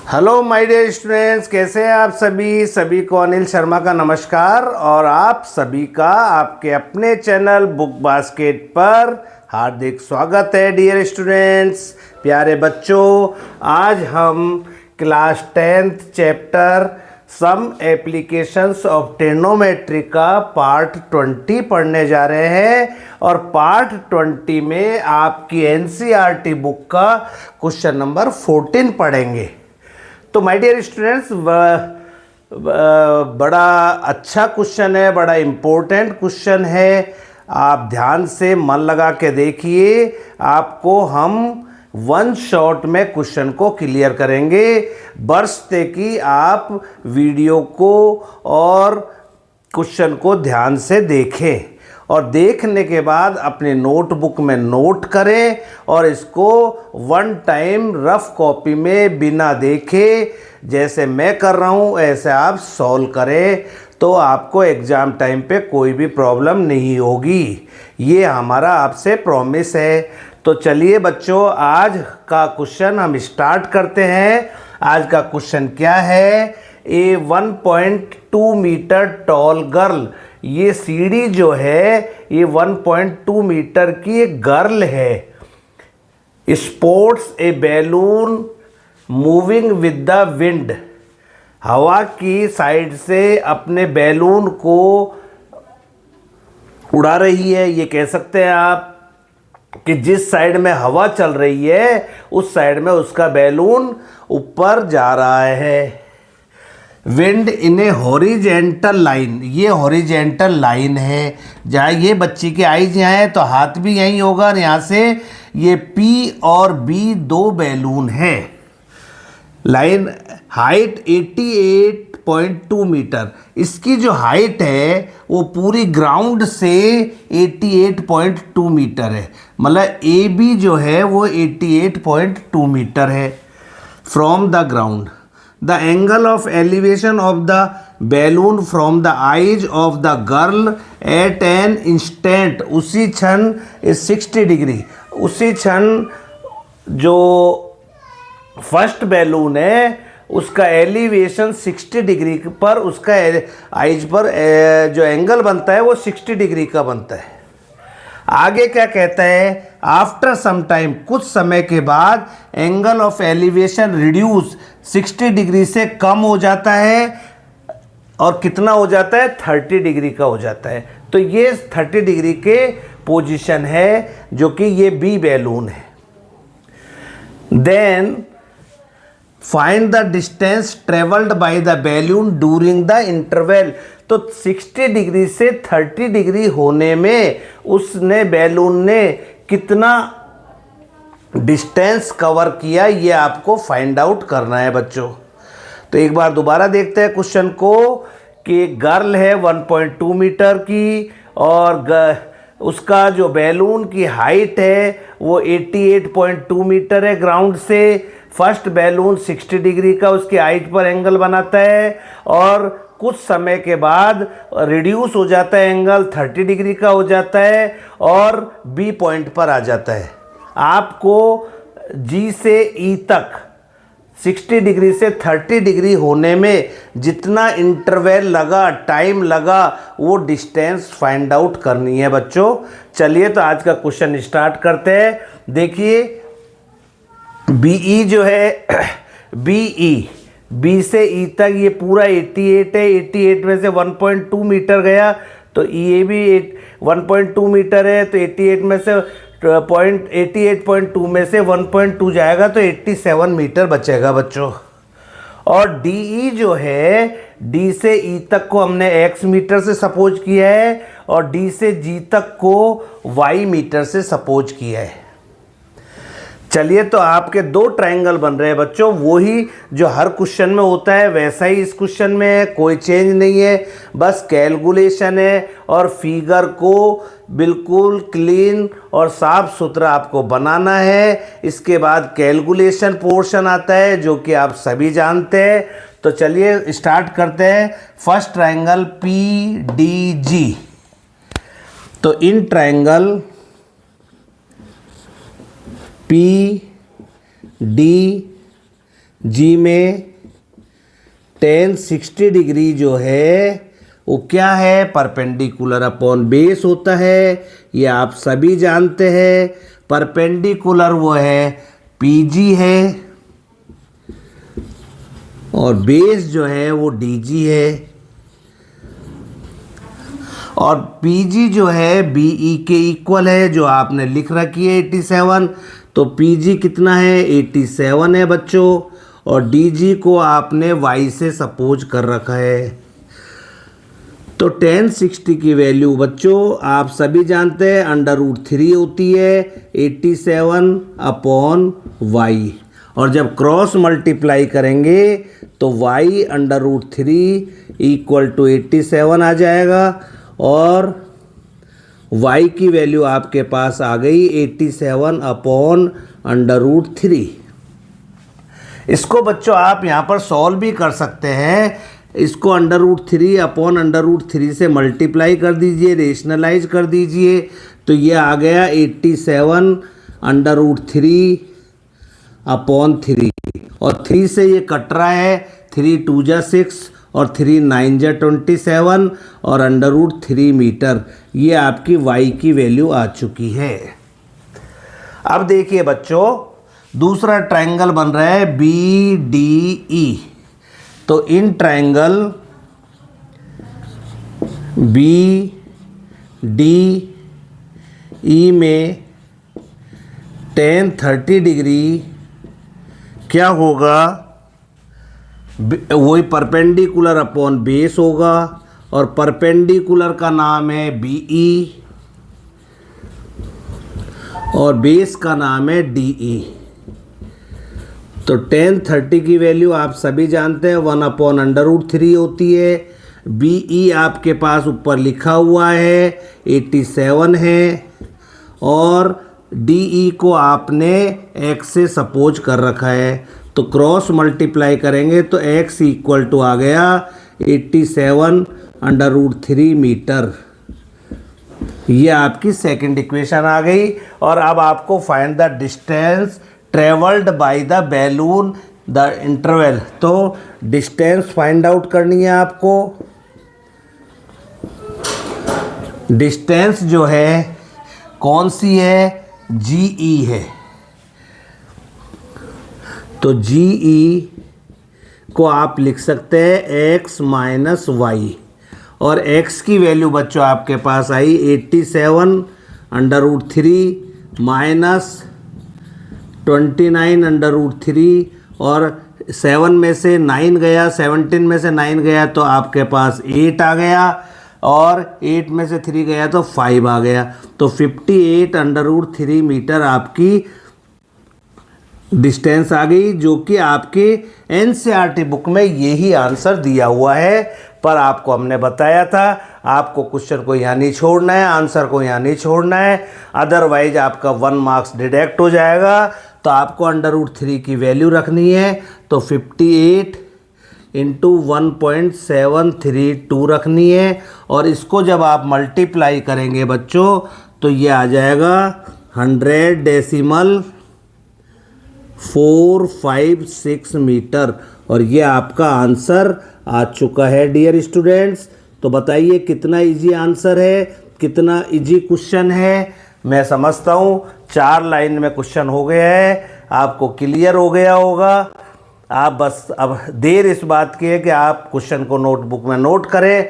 Hello my dear students, कैसे हैं आप सभी को अनिल शर्मा का नमस्कार और आप सभी का आपके अपने चैनल बुक बास्केट पर हार्दिक स्वागत है। डियर स्टूडेंट्स, प्यारे बच्चों, आज हम class 10th chapter some applications of trigonometry का पार्ट 20 पढ़ने जा रहे हैं और पार्ट 20 में आपकी एनसीईआरटी बुक का क्वेश्चन नंबर 14 पढ़ेंगे। तो माय डियर स्टूडेंट्स, बड़ा अच्छा क्वेश्चन है, बड़ा इम्पोर्टेंट क्वेश्चन है। आप ध्यान से मन लगा के देखिए, आपको हम वन शॉट में क्वेश्चन को क्लियर करेंगे। बशर्ते कि आप वीडियो को और क्वेश्चन को ध्यान से देखें और देखने के बाद अपने नोटबुक में नोट करें और इसको वन टाइम रफ कॉपी में बिना देखे, जैसे मैं कर रहा हूँ ऐसे आप सॉल्व करें, तो आपको एग्ज़ाम टाइम पे कोई भी प्रॉब्लम नहीं होगी। ये हमारा आपसे प्रॉमिस है। तो चलिए बच्चों, आज का क्वेश्चन हम स्टार्ट करते हैं। आज का क्वेश्चन क्या है? ए 1.2 मीटर टॉल गर्ल, ये सीढ़ी जो है ये 1.2 मीटर की एक गर्ल है, sports A balloon moving with the wind, हवा की साइड से अपने बैलून को उड़ा रही है। ये कह सकते हैं आप कि जिस साइड में हवा चल रही है उस साइड में उसका बैलून ऊपर जा रहा है। Wind in A horizontal line, ये हॉरिजेंटल लाइन है। जहाँ ये बच्ची के आईज यहाँ है तो हाथ भी यहीं होगा और यहाँ से ये P और B दो बैलून है। लाइन हाइट 88.2 मीटर, इसकी जो हाइट है वो पूरी ग्राउंड से 88.2 मीटर है, मतलब AB जो है वो 88.2 मीटर है from the ground. The angle of elevation of the balloon from the eyes of the girl at an instant, उसी क्षण is 60 डिग्री। उसी क्षण जो फर्स्ट बैलून है उसका एलिवेशन 60 डिग्री पर, उसका आइज पर जो एंगल बनता है वो 60 डिग्री का बनता है। आगे क्या कहता है? आफ्टर सम टाइम, कुछ समय के बाद angle of elevation reduce, 60 degree से कम हो जाता है और कितना हो जाता है? 30 डिग्री का हो जाता है। तो ये 30 डिग्री के पोजीशन है जो कि ये बी बैलून है। Then find the distance travelled by the balloon during the interval. तो 60 डिग्री से 30 डिग्री होने में उसने बैलून ने कितना डिस्टेंस कवर किया, ये आपको फाइंड आउट करना है बच्चों। तो एक बार दोबारा देखते हैं क्वेश्चन को कि गर्ल है 1.2 मीटर की और उसका जो बैलून की हाइट है वो 88.2 मीटर है ग्राउंड से। फर्स्ट बैलून 60 डिग्री का उसकी हाइट पर एंगल बनाता है और कुछ समय के बाद रिड्यूस हो जाता है, एंगल 30 डिग्री का हो जाता है और बी पॉइंट पर आ जाता है। आपको जी से ई तक 60 डिग्री से 30 डिग्री होने में जितना इंटरवल लगा, टाइम लगा, वो डिस्टेंस फाइंड आउट करनी है बच्चों। चलिए तो आज का क्वेश्चन स्टार्ट करते हैं। देखिए बीई जो है, बीई बी से ई तक ये पूरा 88 है। 88 में से 1.2 मीटर गया तो ये भी 1.2 मीटर है, तो 88 में से 88.2 में से 1.2 जाएगा तो 87 मीटर बचेगा बच्चों। और डी ई जो है, डी से ई तक को हमने x मीटर से सपोज किया है और डी से जी तक को y मीटर से सपोज किया है। चलिए तो आपके दो ट्रायंगल बन रहे हैं बच्चों, वही जो हर क्वेश्चन में होता है वैसा ही इस क्वेश्चन में है, कोई चेंज नहीं है, बस कैलकुलेशन है और फिगर को बिल्कुल क्लीन और साफ सुथरा आपको बनाना है। इसके बाद कैलकुलेशन पोर्शन आता है जो कि आप सभी जानते हैं। तो चलिए स्टार्ट करते हैं। First triangle P D G, तो इन ट्रायंगल पी डी जी में टेन 60 डिग्री जो है वो क्या है, परपेंडिकुलर अपॉन बेस होता है। ये आप सभी जानते हैं। परपेंडिकुलर वो है पीजी है और बेस जो है वो डीजी है। और पीजी जो है बीई के इक्वल है, जो आपने लिख रखी है 87। तो पीजी कितना है, 87 है बच्चों। और डीजी को आपने वाई से सपोज कर रखा है। तो टेन 60 की वैल्यू बच्चों आप सभी जानते हैं √3 होती है 87 अपॉन वाई। और जब क्रॉस मल्टीप्लाई करेंगे तो y √3 इक्वल टू 87 आ जाएगा। और y की वैल्यू आपके पास आ गई 87 अपॉन √3। इसको बच्चों आप यहाँ पर सॉल्व भी कर सकते हैं। इसको √3 अपॉन √3 से मल्टीप्लाई कर दीजिए, रेशनलाइज कर दीजिए, तो ये आ गया 87 √3 अपॉन 3। और 3 से ये कट रहा है, 3 2 जा 6 और 3 9 जा 27 और √3 मीटर। ये आपकी y की वैल्यू आ चुकी है। अब देखिए बच्चों दूसरा ट्रायंगल बन रहा है BDE। तो इन ट्रायंगल BDE में टेन 30 डिग्री क्या होगा, वही परपेंडिकुलर अपॉन बेस होगा। और परपेंडिकुलर का नाम है BE और बेस का नाम है DE। तो टेन 30 की वैल्यू आप सभी जानते हैं 1 अपॉन √3 होती है। BE आपके पास ऊपर लिखा हुआ है 87 है। और DE को आपने x से सपोज कर रखा है। तो क्रॉस मल्टीप्लाई करेंगे तो x इक्वल टू आ गया 87 √3 मीटर। ये आपकी सेकंड इक्वेशन आ गई। और अब आपको find the distance travelled by the balloon the interval. तो डिस्टेंस फाइंड आउट करनी है आपको। डिस्टेंस जो है कौन सी है, GE है। तो GE को आप लिख सकते हैं x माइनस वाई। और x की वैल्यू बच्चों आपके पास आई 87 √3 माइनस 29 √3। और 7 में से 9 गया, 17 में से 9 गया तो आपके पास 8 आ गया। और 8 में से 3 गया तो 5 आ गया। तो 58 √3 मीटर आपकी डिस्टेंस आ गई, जो कि आपके NCERT बुक में यही आंसर दिया हुआ है। पर आपको हमने बताया था आपको क्वेश्चन को यहाँ नहीं छोड़ना है, आंसर को यहाँ नहीं छोड़ना है, अदरवाइज आपका 1 मार्क्स डिडक्ट हो जाएगा। तो आपको √3 की वैल्यू रखनी है। तो 58 इंटू 1.732 रखनी है। और इसको जब आप मल्टीप्लाई करेंगे बच्चों तो ये आ जाएगा 100.456 मीटर। और ये आपका आंसर आ चुका है डियर स्टूडेंट्स। तो बताइए कितना इजी आंसर है, कितना इजी क्वेश्चन है। मैं समझता हूँ 4 लाइन में क्वेश्चन हो गया है, आपको क्लियर हो गया होगा। आप बस अब देर इस बात की है कि आप क्वेश्चन को नोटबुक में नोट करें